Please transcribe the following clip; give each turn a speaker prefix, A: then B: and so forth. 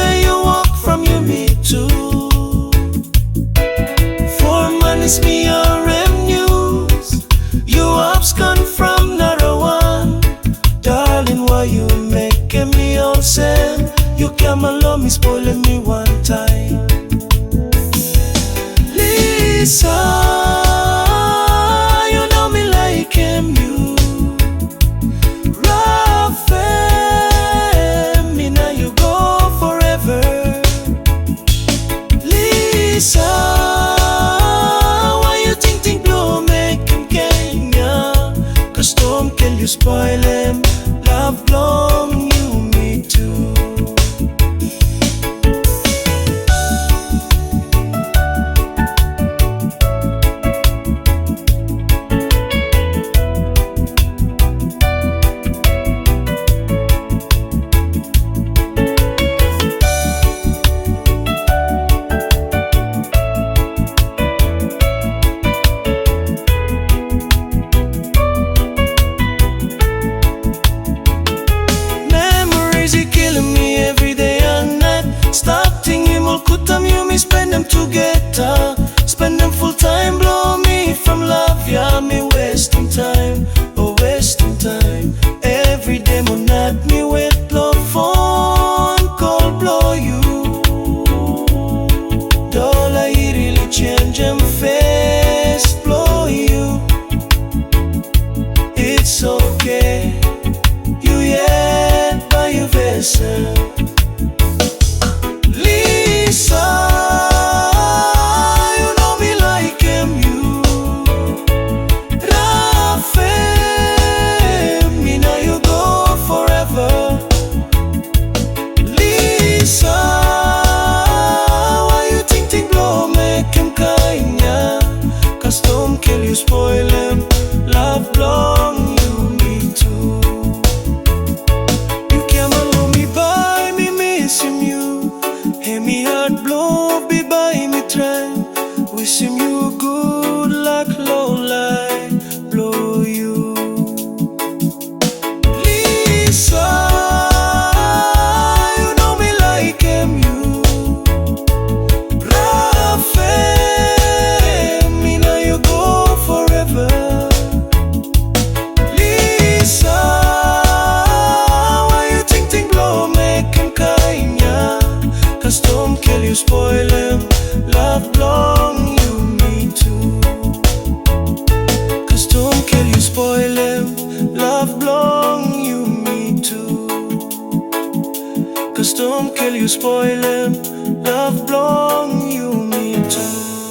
A: where you walk from, you meet too. 4 months me RM news. You abscond from another one. Darling, why you making me all sad? You come along me, spoiling me one time. Lisa, you know me like him, you rough, me now you go forever. Lisa, why you think blow make him Kenya? Cause Tom kill you, spoil him. Love long, you me too. Stop thinking we'll cut them, you me spend them together. Spend them full time, blow me from love. Yeah, me wasting time, oh wasting time. Every day mon night me wait love phone call blow you. Dollar he really change them face blow you. It's okay, you yet by your vessel. You spoil him, love long, you me too. You came along me by me missing you. Hear me heart blow, be by me try. Wishing you good luck, low light, blow you. Lisa, you know me like him, you rough. Lisa, why you think blow make him Kenya? Cause Tom kill you, spoil him. Love long, you me too. Cause Tom kill you, spoil him. Love long, you me too. Cause Tom kill you, spoil him. Love long, you me too.